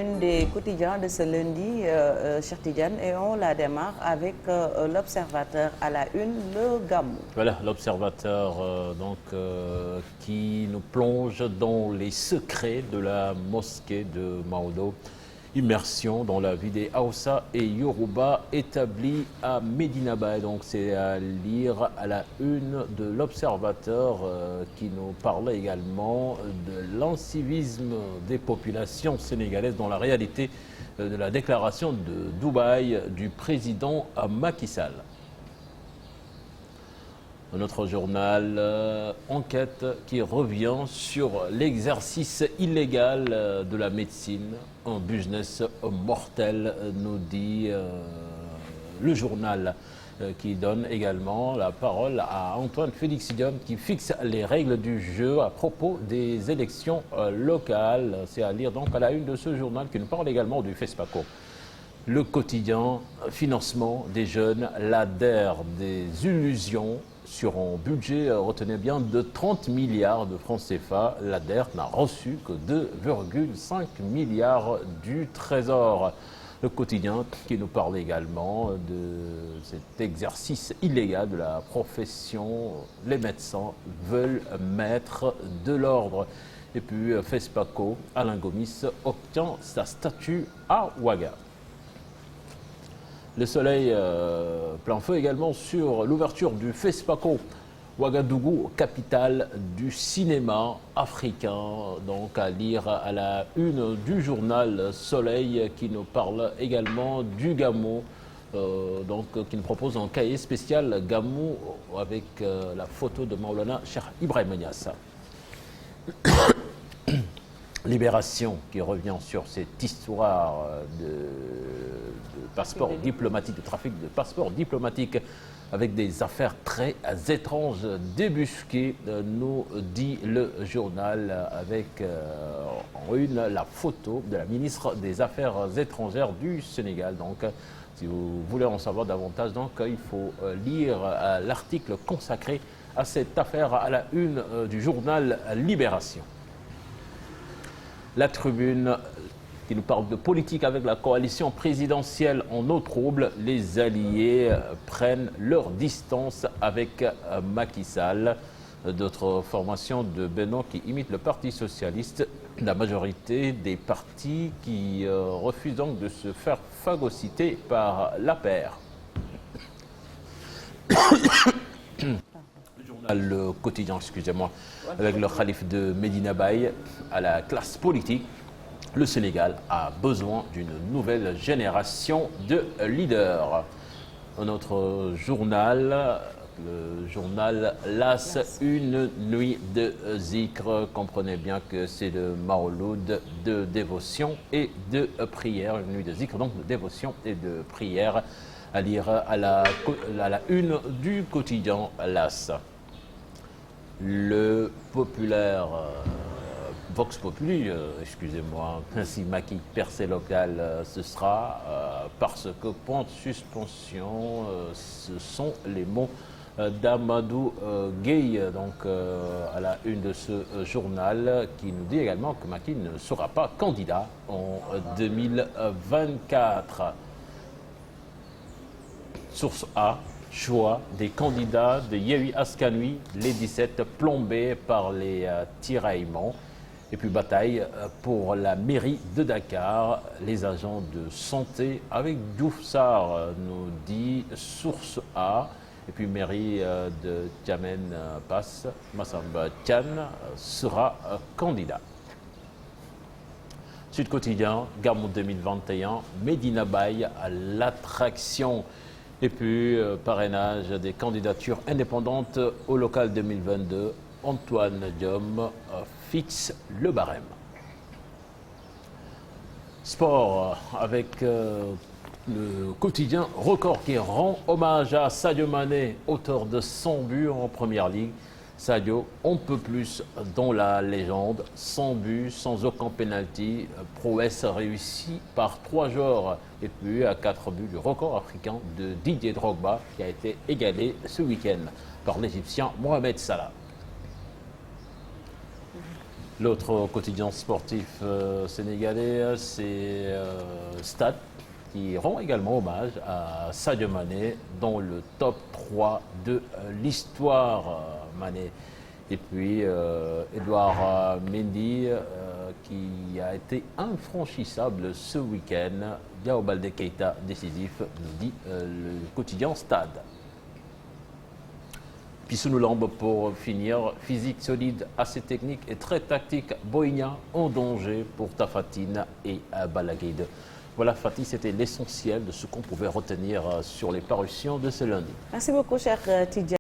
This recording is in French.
une des quotidiens de ce lundi, Cheikh Tidiane, et on la démarre avec l'Observateur à la une, le Gamou. Voilà, l'Observateur qui nous plonge dans les secrets de la mosquée de Maodo. Immersion dans la vie des Hausa et Yoruba établis à Medina Bay. Donc c'est à lire à la une de l'Observateur qui nous parlait également de l'incivisme des populations sénégalaises dans la réalité de la déclaration de Dubaï du président Macky Sall. Notre journal Enquête qui revient sur l'exercice illégal de la médecine, un business mortel, nous dit le journal, qui donne également la parole à Antoine Félix Diome qui fixe les règles du jeu à propos des élections locales. C'est à lire donc à la une de ce journal qui nous parle également du FESPACO. Le quotidien, financement des jeunes, l'ADER des illusions sur un budget, retenez bien, de 30 milliards de francs CFA. L'ADER n'a reçu que 2,5 milliards du Trésor. Le quotidien qui nous parle également de cet exercice illégal de la profession. Les médecins veulent mettre de l'ordre. Et puis FESPACO, Alain Gomis obtient sa statue à Ouaga. Le soleil plein feu également sur l'ouverture du FESPACO. Ouagadougou, capitale du cinéma africain. Donc à lire à la une du journal Soleil qui nous parle également du Gamou. Qui nous propose un cahier spécial Gamou avec la photo de Maulana Cheikh Ibrahim Niass. Libération qui revient sur cette histoire de passeport diplomatique, de trafic de passeports diplomatiques avec des affaires très étranges débusquées, nous dit le journal avec en une la photo de la ministre des Affaires étrangères du Sénégal. Donc, si vous voulez en savoir davantage, donc, il faut lire l'article consacré à cette affaire à la une du journal Libération. La Tribune qui nous parle de politique avec la coalition présidentielle en eau trouble. Les alliés prennent leur distance avec Macky Sall. D'autres formations de Benoît qui imitent le Parti socialiste. La majorité des partis qui refusent donc de se faire phagocyter par l'APR. Le quotidien, excusez-moi, avec le khalife de Medina Bay à la classe politique. Le Sénégal a besoin d'une nouvelle génération de leaders. Un autre journal, le journal Las, une nuit de zikr. Comprenez bien que c'est de Maouloud, de dévotion et de prière. Une nuit de zikr, donc de dévotion et de prière, à lire à la une du quotidien Las. Le populaire Vox Populi, excusez-moi, ainsi Macky percée locale, ce sera parce que point de suspension, ce sont les mots d'Amadou Gueye, donc à la une de ce journal, qui nous dit également que Macky ne sera pas candidat en 2024. Source A. Choix des candidats de Yewwi Askan Wi, les 17 plombés par les tiraillements. Et puis bataille pour la mairie de Dakar, les agents de santé avec Diouf Sarr, nous dit Source A. Et puis mairie de Tiamen Pass, Massamba Tian sera candidat. Sud Quotidien, Gamou 2021, Medina Bay à l'attraction. Et puis, parrainage des candidatures indépendantes au local 2022, Antoine Diome fixe le barème. Sport avec le quotidien Record qui rend hommage à Sadio Mané, auteur de 100 buts en Première Ligue. Sadio, on peut plus dans la légende, 100 buts, sans aucun penalty, prouesse réussie par 3 joueurs. Et puis à 4 buts du record africain de Didier Drogba qui a été égalé ce week-end par l'Égyptien Mohamed Salah. L'autre quotidien sportif sénégalais, c'est Stade, qui rend également hommage à Sadio Mané dans le top 3 de l'histoire. Mané. Et puis Edouard Mendy, qui a été infranchissable ce week-end. Diao Baldé Keita décisif, nous dit le quotidien Stade. Puis sous nos lambes pour finir, physique solide, assez technique et très tactique, Boigna en danger pour Tafatine et Balaguide. Voilà Fatih, c'était l'essentiel de ce qu'on pouvait retenir sur les parutions de ce lundi. Merci beaucoup cher Tidjane.